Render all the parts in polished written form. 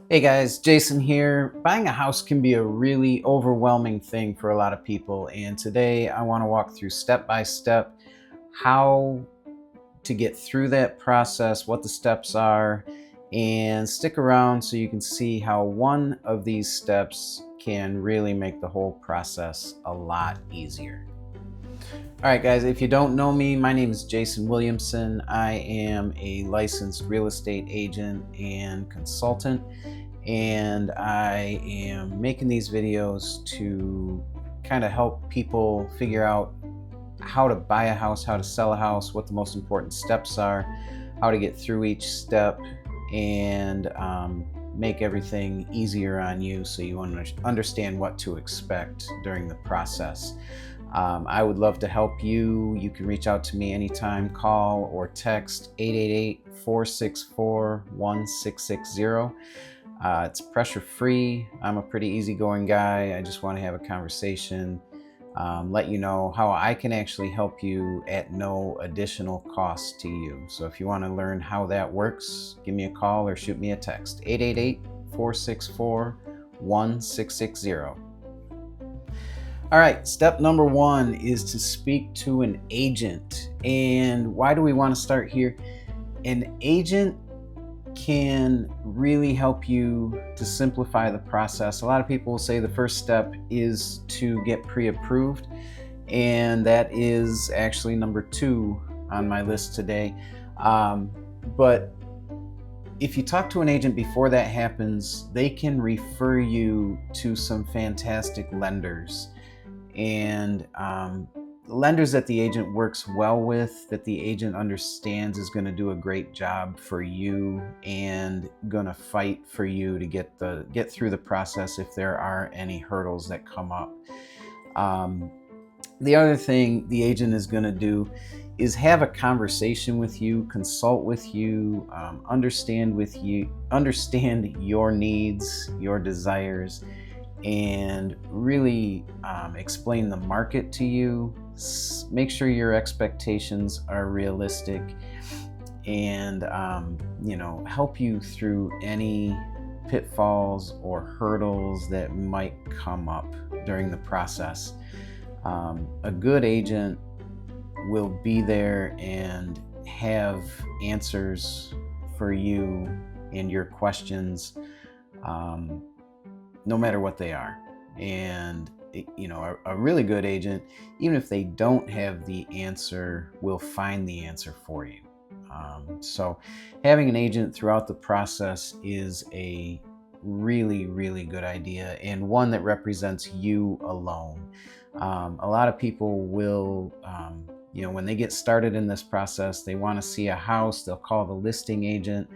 Hey guys, Jason here. Buying a house can be a really overwhelming thing for a lot of people, and today I want to walk through step by step how to get through that process, what the steps are, and stick around so you can see how one of these steps can really make the whole process a lot easier. All right, guys, if you don't know me, my name is Jason Williamson. I am a licensed real estate agent and consultant, and I am making these videos to kind of help people figure out how to buy a house, how to sell a house, what the most important steps are, how to get through each step, and make everything easier on you so you understand what to expect during the process. I would love to help you. You can reach out to me anytime, call or text 888-464-1660. It's pressure free. I'm a pretty easygoing guy. I just want to have a conversation, let you know how I can actually help you at no additional cost to you. So if you want to learn how that works, give me a call or shoot me a text 888-464-1660. All right, step number one is to speak to an agent. And why do we want to start here? An agent can really help you to simplify the process. A lot of people will say the first step is to get pre-approved, and that is actually number 2 on my list today. But if you talk to an agent before that happens, they can refer you to some fantastic lenders. And lenders that the agent works well with, that the agent understands is going to do a great job for you and going to fight for you to get through the process if there are any hurdles that come up. The other thing the agent is going to do is have a conversation with you, consult with you, understand your needs, your desires, and really explain the market to you. Make sure your expectations are realistic, and help you through any pitfalls or hurdles that might come up during the process. A good agent will be there and have answers for you and your questions, no matter what they are. And a really good agent, even if they don't have the answer, will find the answer for you. So having an agent throughout the process is a really, really good idea, and one that represents you alone. A lot of people will, when they get started in this process, they want to see a house, they'll call the listing agent.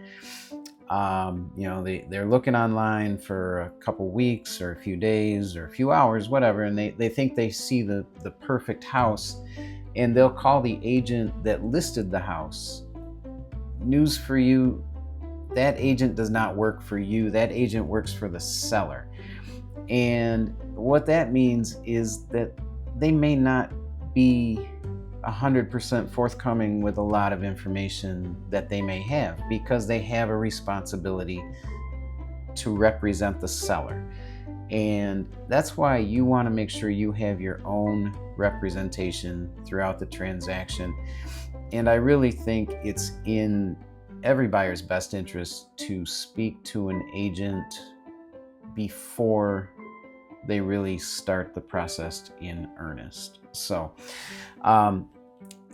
They're looking online for a couple weeks or a few days or a few hours, whatever, and they think they see the perfect house, and they'll call the agent that listed the house. News for you, that agent does not work for you. That agent works for the seller. And what that means is that they may not be 100% forthcoming with a lot of information that they may have, because they have a responsibility to represent the seller. And that's why you want to make sure you have your own representation throughout the transaction. And I really think it's in every buyer's best interest to speak to an agent before they really start the process in earnest. So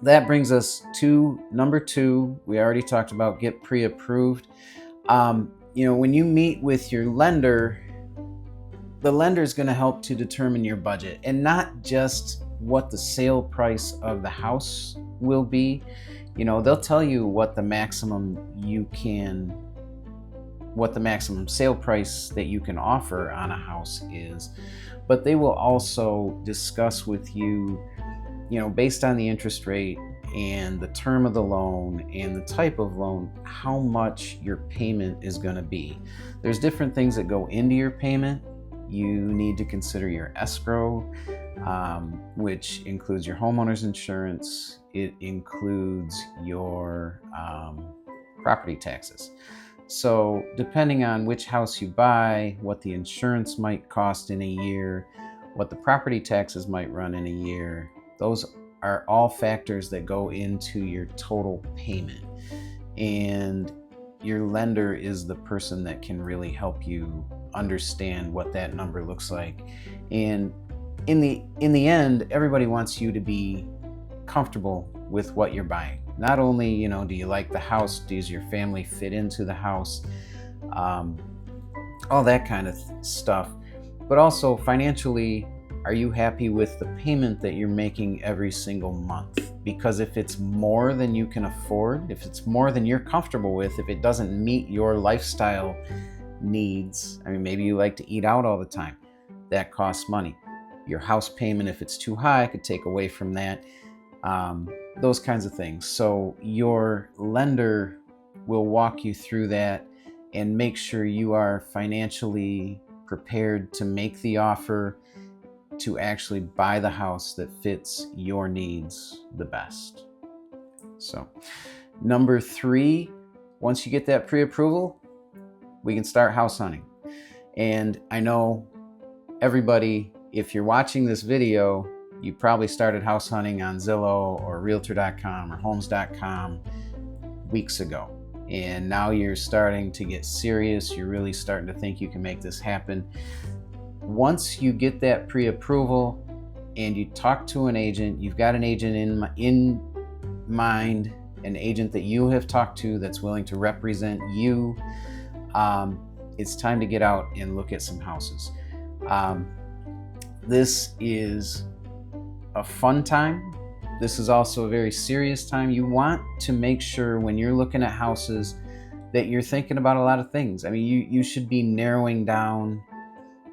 that brings us to number 2. We already talked about get pre-approved. When you meet with your lender, the lender is going to help to determine your budget, and not just what the sale price of the house will be. They'll tell you what the maximum sale price that you can offer on a house is, but they will also discuss with you, based on the interest rate and the term of the loan and the type of loan, how much your payment is going to be. There's different things that go into your payment. You need to consider your escrow, which includes your homeowner's insurance. It includes your property taxes. So depending on which house you buy, what the insurance might cost in a year, what the property taxes might run in a year, those are all factors that go into your total payment. And your lender is the person that can really help you understand what that number looks like. And in the end, everybody wants you to be comfortable with what you're buying. Not only, do you like the house? Does your family fit into the house? All that kind of stuff. But also financially, are you happy with the payment that you're making every single month? Because if it's more than you can afford, if it's more than you're comfortable with, if it doesn't meet your lifestyle needs, maybe you like to eat out all the time, that costs money. Your house payment, if it's too high, could take away from that. Those kinds of things. So your lender will walk you through that and make sure you are financially prepared to make the offer to actually buy the house that fits your needs the best. So, number 3, once you get that pre-approval, we can start house hunting. And I know everybody, if you're watching this video, you probably started house hunting on Zillow or Realtor.com or Homes.com weeks ago. And now you're starting to get serious. You're really starting to think you can make this happen. Once you get that pre-approval and you talk to an agent, you've got an agent in mind, an agent that you have talked to that's willing to represent you, it's time to get out and look at some houses. This is a fun time. This is also a very serious time. You want to make sure when you're looking at houses that you're thinking about a lot of things. You should be narrowing down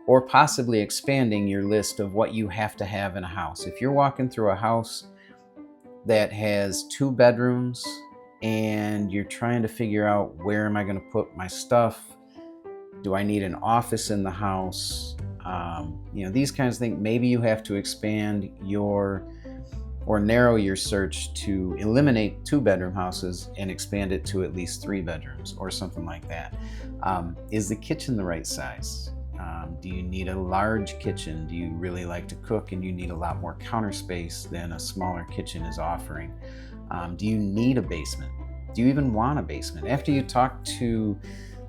or possibly expanding your list of what you have to have in a house. If you're walking through a house that has 2 bedrooms and you're trying to figure out, where am I going to put my stuff? Do I need an office in the house? These kinds of things. Maybe you have to expand or narrow your search to eliminate 2-bedroom houses and expand it to at least 3 bedrooms or something like that. Is the kitchen the right size? Do you need a large kitchen? Do you really like to cook and you need a lot more counter space than a smaller kitchen is offering? Do you need a basement? Do you even want a basement? After you talk to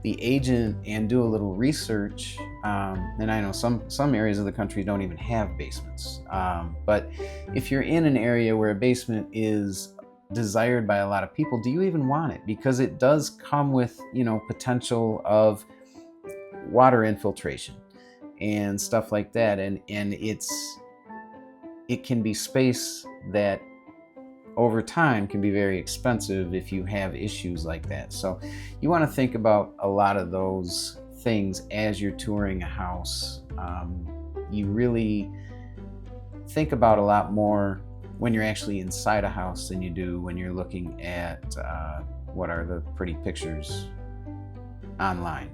the agent and do a little research, and I know some areas of the country don't even have basements, but if you're in an area where a basement is desired by a lot of people, do you even want it? Because it does come with potential of water infiltration and stuff like that, and it can be space that over time can be very expensive if you have issues like that. So you want to think about a lot of those things as you're touring a house. You really think about a lot more when you're actually inside a house than you do when you're looking at what are the pretty pictures online.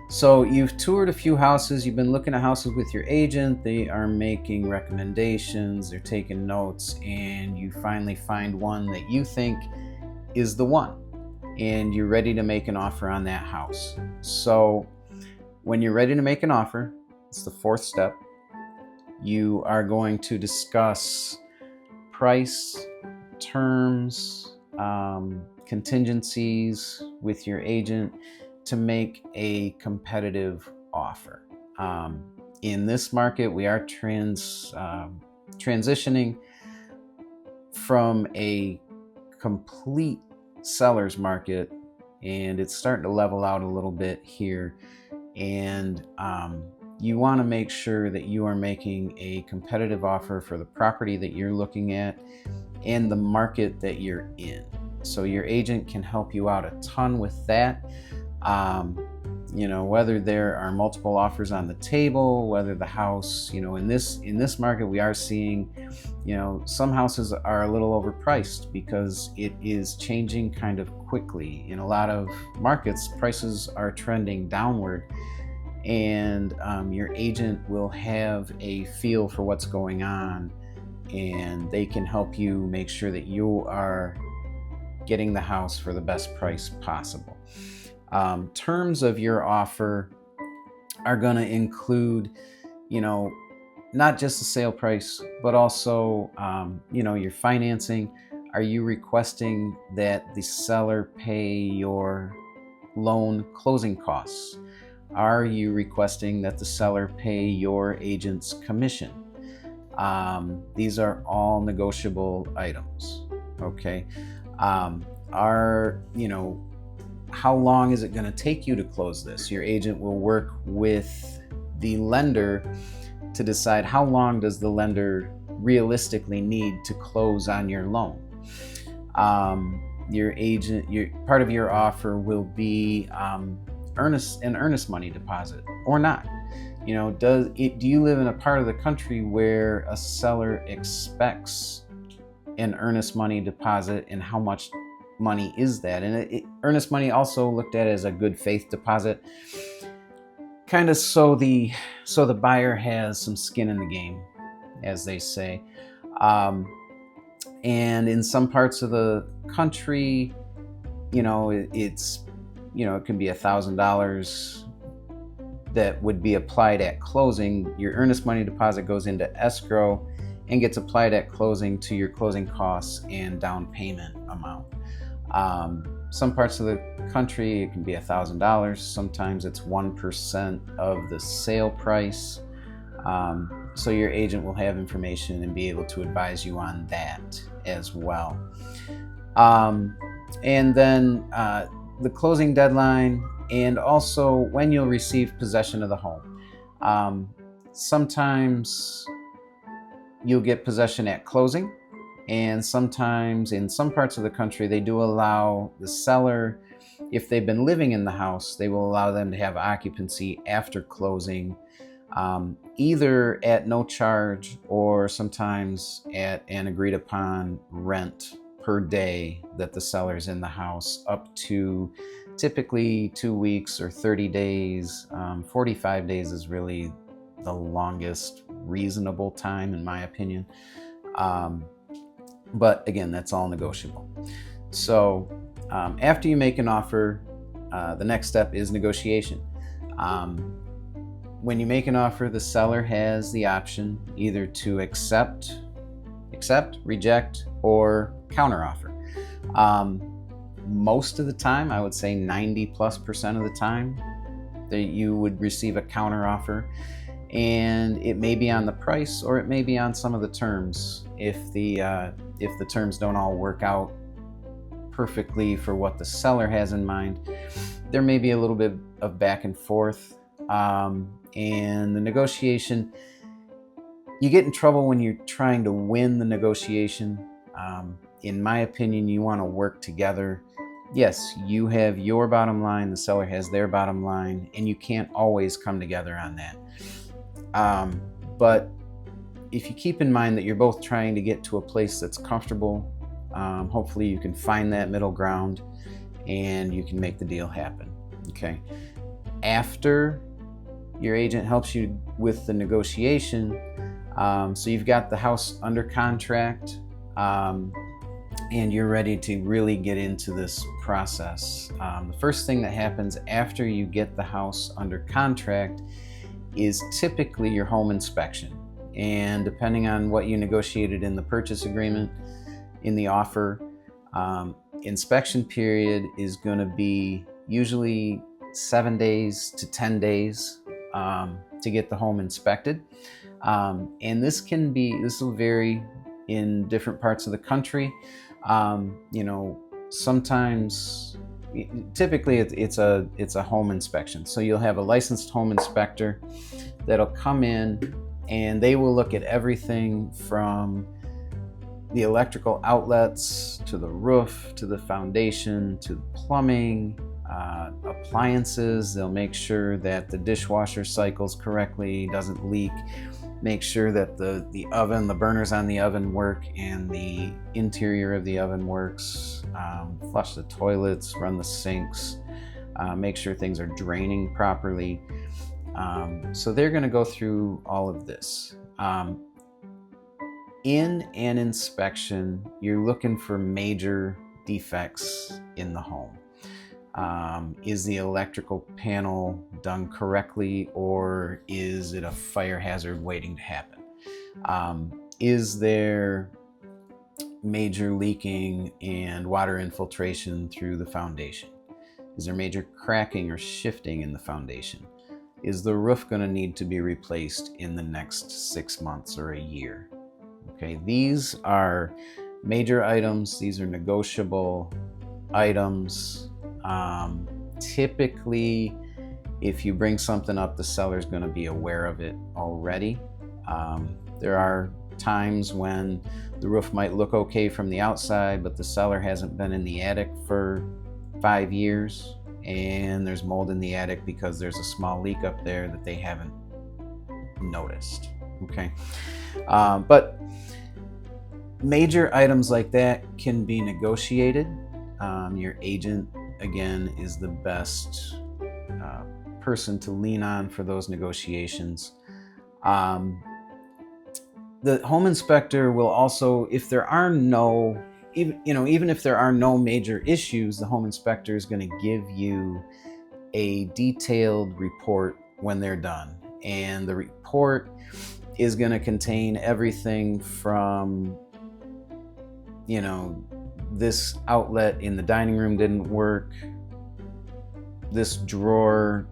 So you've toured a few houses, you've been looking at houses with your agent, they are making recommendations, they're taking notes, and you finally find one that you think is the one, and you're ready to make an offer on that house. So when you're ready to make an offer, it's the 4th step. You are going to discuss price, terms, contingencies with your agent to make a competitive offer. In this market, we are transitioning from a complete seller's market, and it's starting to level out a little bit here. And you want to make sure that you are making a competitive offer for the property that you're looking at and the market that you're in. So your agent can help you out a ton with that. Whether there are multiple offers on the table, whether the house, in this market, we are seeing, some houses are a little overpriced because it is changing kind of quickly. In a lot of markets, prices are trending downward, and your agent will have a feel for what's going on, and they can help you make sure that you are getting the house for the best price possible. Terms of your offer are going to include, not just the sale price, but also, your financing. Are you requesting that the seller pay your loan closing costs? Are you requesting that the seller pay your agent's commission? These are all negotiable items. Okay. How long is it going to take you to close this? Your agent will work with the lender to decide how long does the lender realistically need to close on your loan. Part of your offer will be an earnest money deposit or not. Do you live in a part of the country where a seller expects an earnest money deposit, and how much money is that? And earnest money also looked at as a good faith deposit, kind of so the buyer has some skin in the game, as they say. And in some parts of the country, it can be $1,000 that would be applied at closing. Your earnest money deposit goes into escrow and gets applied at closing to your closing costs and down payment amount. Some parts of the country, it can be $1,000. Sometimes it's 1% of the sale price. So your agent will have information and be able to advise you on that as well. And then the closing deadline, and also when you'll receive possession of the home. Sometimes you'll get possession at closing, and sometimes in some parts of the country they do allow the seller, if they've been living in the house, they will allow them to have occupancy after closing, either at no charge or sometimes at an agreed upon rent per day that the seller's in the house, up to typically 2 weeks or 30 days. 45 days is really the longest reasonable time, in my opinion. But again, that's all negotiable. So after you make an offer, the next step is negotiation. When you make an offer, the seller has the option either to accept, reject, or counteroffer. Most of the time, I would say 90+% of the time, that you would receive a counteroffer, and it may be on the price or it may be on some of the terms. If the terms don't all work out perfectly for what the seller has in mind, there may be a little bit of back and forth. And the negotiation, you get in trouble when you're trying to win the negotiation. In my opinion, you want to work together. Yes, you have your bottom line, the seller has their bottom line, and you can't always come together on that. But if you keep in mind that you're both trying to get to a place that's comfortable, hopefully you can find that middle ground and you can make the deal happen. Okay. After your agent helps you with the negotiation, so you've got the house under contract, and you're ready to really get into this process. The first thing that happens after you get the house under contract is typically your home inspection. And depending on what you negotiated in the purchase agreement, in the offer, inspection period is going to be usually 7 days to 10 days to get the home inspected. And this will vary in different parts of the country. Sometimes, typically it's a home inspection. So you'll have a licensed home inspector that'll come in, and they will look at everything from the electrical outlets to the roof to the foundation to the plumbing, appliances. They'll make sure that the dishwasher cycles correctly, doesn't leak, make sure that the oven, the burners on the oven work and the interior of the oven works, flush the toilets, run the sinks, make sure things are draining properly. So they're going to go through all of this. In an inspection, you're looking for major defects in the home. Is the electrical panel done correctly, or is it a fire hazard waiting to happen? Is there major leaking and water infiltration through the foundation? Is there major cracking or shifting in the foundation? Is the roof going to need to be replaced in the next 6 months or a year? Okay, these are major items. These are negotiable items. Typically, if you bring something up, the seller's going to be aware of it already. There are times when the roof might look okay from the outside, but the seller hasn't been in the attic for 5 years, and there's mold in the attic because there's a small leak up there that they haven't noticed. Okay, but major items like that can be negotiated. Your agent, again, is the best person to lean on for those negotiations. The home inspector will also, if there are no, even if there are no major issues, the home inspector is going to give you a detailed report when they're done. And the report is going to contain everything from, this outlet in the dining room didn't work, this drawer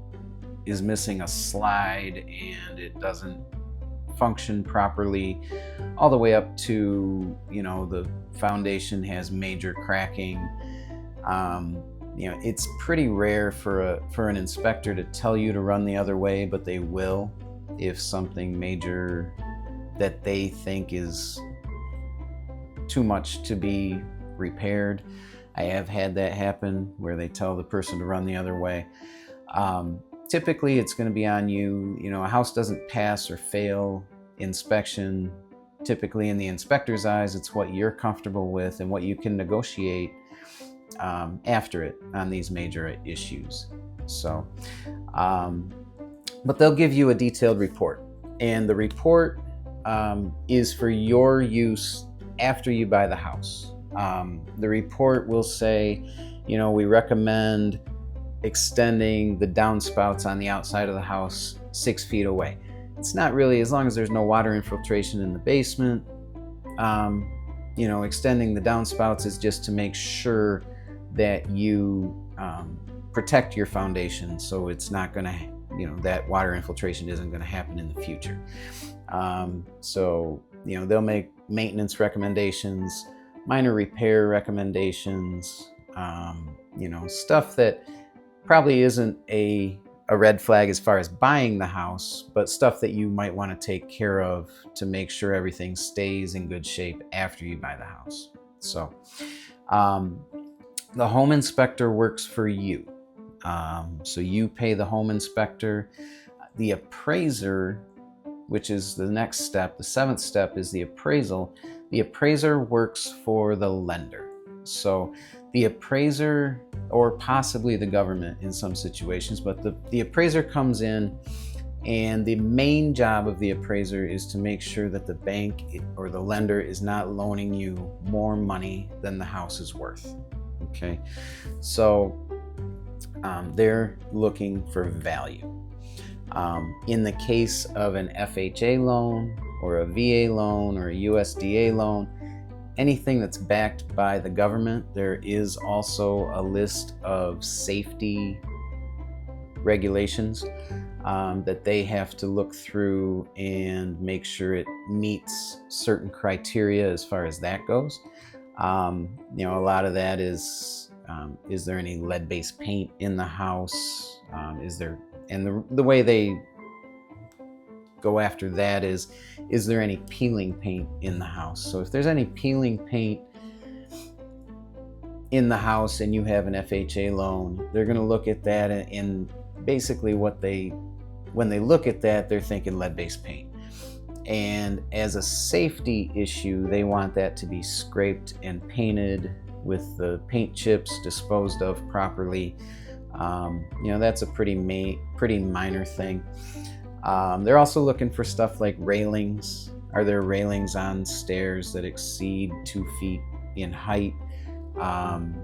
is missing a slide and it doesn't function properly, all the way up to, the foundation has major cracking. It's pretty rare for an inspector to tell you to run the other way, but they will if something major that they think is too much to be repaired. I have had that happen where they tell the person to run the other way. Typically, it's going to be on you. A house doesn't pass or fail inspection. Typically, in the inspector's eyes, it's what you're comfortable with and what you can negotiate after it on these major issues. So, but they'll give you a detailed report, and the report is for your use after you buy the house. The report will say, we recommend extending the downspouts on the outside of the house 6 feet away. It's not really, as long as there's no water infiltration in the basement. Extending the downspouts is just to make sure that you protect your foundation, so it's not going to, that water infiltration isn't going to happen in the future. They'll make maintenance recommendations, minor repair recommendations, stuff that probably isn't a red flag as far as buying the house, but stuff that you might want to take care of to make sure everything stays in good shape after you buy the house. So the home inspector works for you. So you pay the home inspector. The appraiser, which is the next step, the 7th step, is the appraisal. The appraiser works for the lender. So the appraiser, or possibly the government in some situations, but the appraiser comes in, and the main job of the appraiser is to make sure that the bank or the lender is not loaning you more money than the house is worth. Okay, so they're looking for value. In the case of an FHA loan or a VA loan or a USDA loan, anything that's backed by the government, there is also a list of safety regulations that they have to look through and make sure it meets certain criteria as far as that goes. A lot of that is there any lead-based paint in the house? And the way they go after that is there any peeling paint in the house? So if there's any peeling paint in the house and you have an FHA loan, they're going to look at that, and basically when they look at that, they're thinking lead-based paint. And as a safety issue, they want that to be scraped and painted with the paint chips disposed of properly. That's a pretty minor thing. They're also looking for stuff like railings. Are there railings on stairs that exceed 2 feet in height? Um,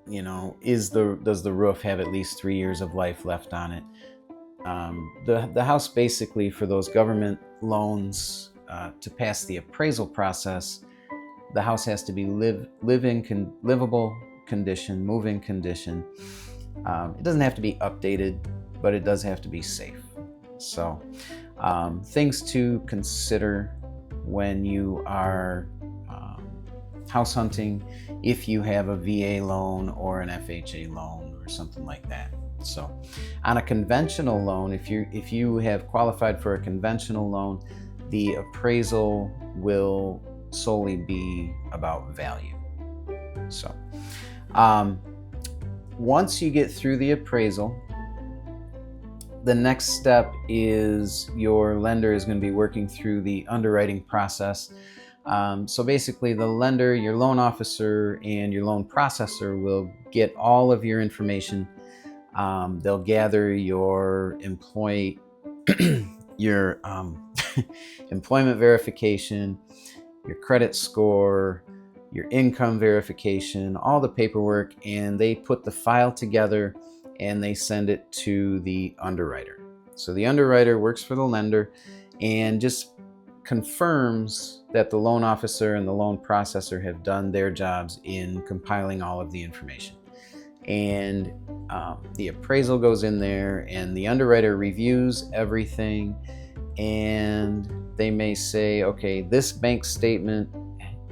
does the roof have at least 3 years of life left on it? The house, basically, for those government loans to pass the appraisal process, the house has to be livable condition, move-in condition. It doesn't have to be updated, but it does have to be safe. So things to consider when you are house hunting, if you have a VA loan or an FHA loan or something like that. So on a conventional loan, if you have qualified for a conventional loan, the appraisal will solely be about value. So once you get through the appraisal, the next step is your lender is going to be working through the underwriting process. So basically, the lender, your loan officer, and your loan processor will get all of your information. They'll gather your your employment verification, your credit score, your income verification, all the paperwork, and they put the file together and they send it to the underwriter. So the underwriter works for the lender and just confirms that the loan officer and the loan processor have done their jobs in compiling all of the information. And the appraisal goes in there and the underwriter reviews everything, and they may say, okay, this bank statement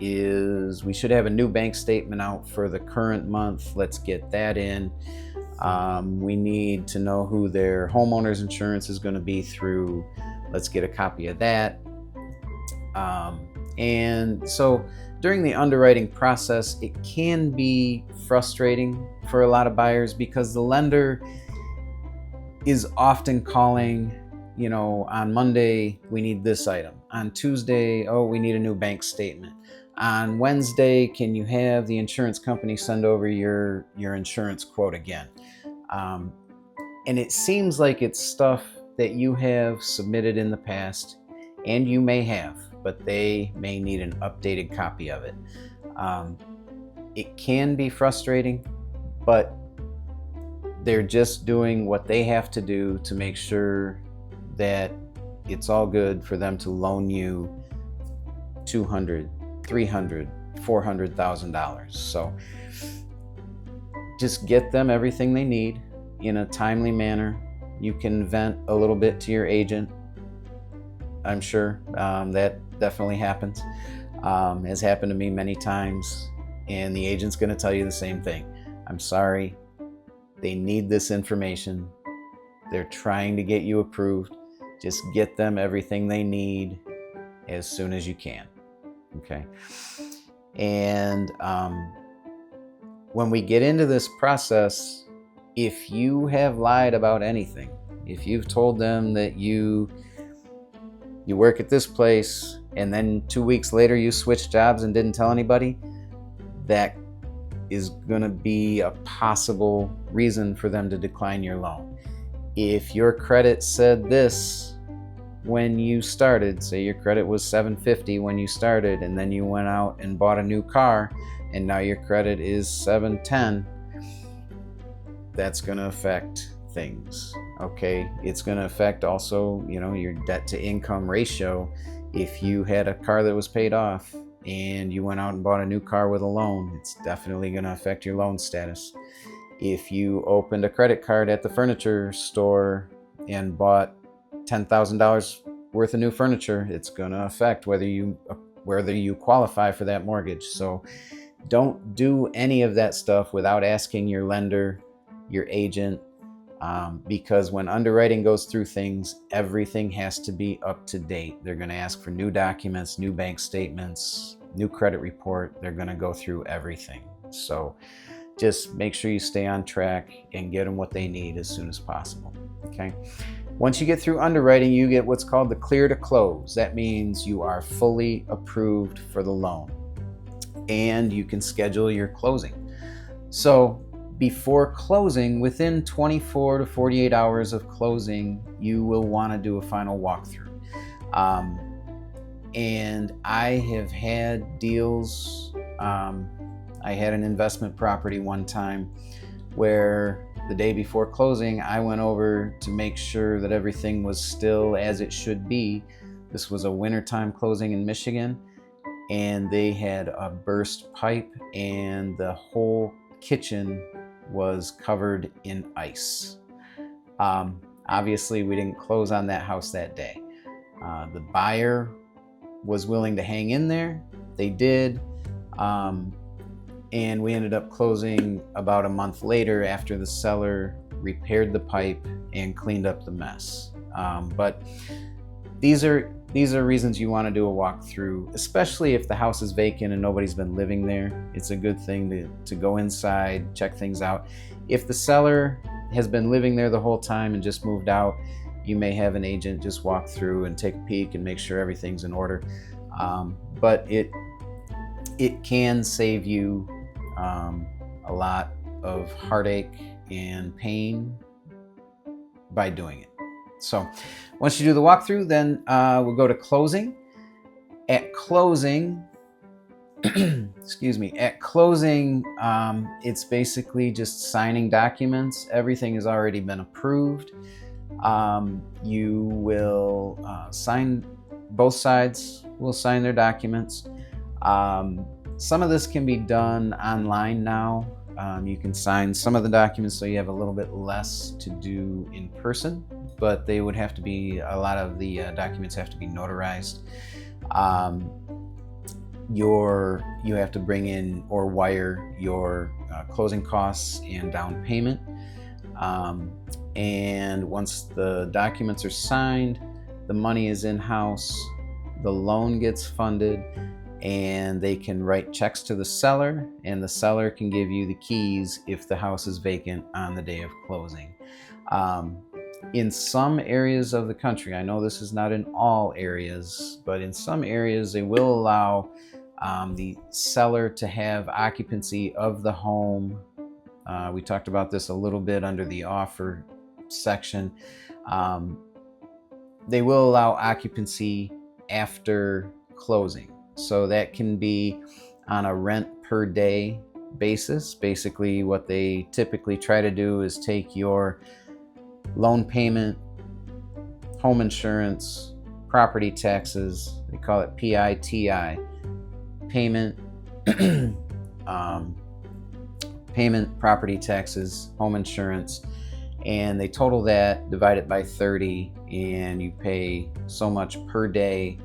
we should have a new bank statement out for the current month. Let's get that in. We need to know who their homeowner's insurance is going to be through. Let's get a copy of that. And so during the underwriting process, it can be frustrating for a lot of buyers because the lender is often calling, on Monday, we need this item. On Tuesday, we need a new bank statement. On Wednesday, can you have the insurance company send over your insurance quote again? And it seems like it's stuff that you have submitted in the past, and you may have, but they may need an updated copy of it. It can be frustrating, but they're just doing what they have to do to make sure that it's all good for them to loan you $200,000, $300,000, $400,000. So just get them everything they need in a timely manner. You can vent a little bit to your agent. I'm sure that definitely happens. Has happened to me many times, and the agent's going to tell you the same thing. I'm sorry, they need this information. They're trying to get you approved. Just get them everything they need as soon as you can. Okay. And when we get into this process, if you have lied about anything, if you've told them that you work at this place and then 2 weeks later you switch jobs and didn't tell anybody, that is going to be a possible reason for them to decline your loan. If your credit said this when you started, say your credit was 750 when you started, and then you went out and bought a new car and now your credit is 710, that's going to affect things. Okay, it's going to affect also, your debt to income ratio. If you had a car that was paid off and you went out and bought a new car with a loan, it's definitely going to affect your loan status. If you opened a credit card at the furniture store and bought $10,000 worth of new furniture, it's going to affect whether you qualify for that mortgage. So don't do any of that stuff without asking your lender, your agent, because when underwriting goes through things, everything has to be up to date. They're going to ask for new documents, new bank statements, new credit report. They're going to go through everything. So just make sure you stay on track and get them what they need as soon as possible. Okay. Once you get through underwriting, you get what's called the clear to close. That means you are fully approved for the loan and you can schedule your closing. So before closing, within 24 to 48 hours of closing, you will want to do a final walkthrough. And I have had deals I had an investment property one time where the day before closing, I went over to make sure that everything was still as it should be. This was a wintertime closing in Michigan, and they had a burst pipe, and the whole kitchen was covered in ice. Obviously, we didn't close on that house that day. The buyer was willing to hang in there. They did. And we ended up closing about a month later after the seller repaired the pipe and cleaned up the mess. But these are reasons you want to do a walkthrough, especially if the house is vacant and nobody's been living there. It's a good thing to go inside, check things out. If the seller has been living there the whole time and just moved out, you may have an agent just walk through and take a peek and make sure everything's in order. But it can save you a lot of heartache and pain by doing it. So once you do the walkthrough, then we'll go to closing. At closing, at closing, it's basically just signing documents. Everything has already been approved. You will sign, both sides will sign their documents. Some of this can be done online now. You can sign some of the documents so you have a little bit less to do in person, but they would have to be, a lot of the documents have to be notarized. You have to bring in or wire your closing costs and down payment. And once the documents are signed, the money is in-house, the loan gets funded, and they can write checks to the seller, and the seller can give you the keys if the house is vacant on the day of closing. In some areas of the country, I know this is not in all areas, but in some areas they will allow the seller to have occupancy of the home. We talked about this a little bit under the offer section. They will allow occupancy after closing. So that can be on a rent per day basis. Basically, what they typically try to do is take your loan payment, home insurance, property taxes, they call it PITI, payment, property taxes, home insurance, and they total that, divide it by 30, and you pay so much per day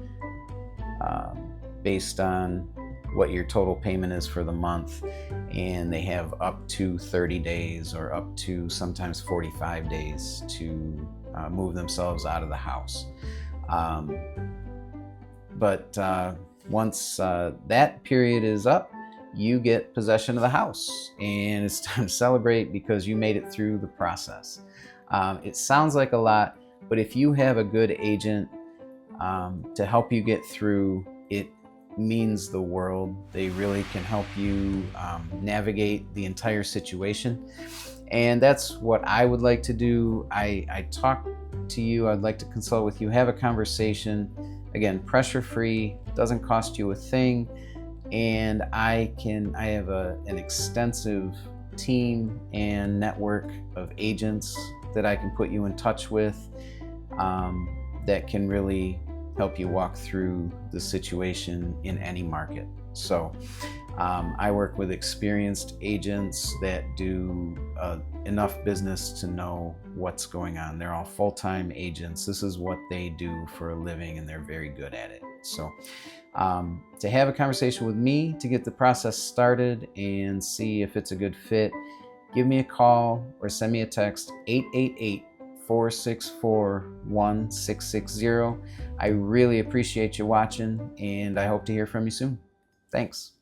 based on what your total payment is for the month. And they have up to 30 days or up to sometimes 45 days to move themselves out of the house. But once that period is up, you get possession of the house, and it's time to celebrate because you made it through the process. It sounds like a lot, but if you have a good agent to help you get through, it means the world. They really can help you navigate the entire situation. And that's what I would like to do. I talk to you, I'd like to consult with you, have a conversation. Again, pressure-free, doesn't cost you a thing. And I have an extensive team and network of agents that I can put you in touch with that can really help you walk through the situation in any market. So I work with experienced agents that do enough business to know what's going on. They're all full-time agents. This is what they do for a living, and they're very good at it. So to have a conversation with me to get the process started and see if it's a good fit, give me a call or send me a text, 888-464-1660. I really appreciate you watching, and I hope to hear from you soon. Thanks.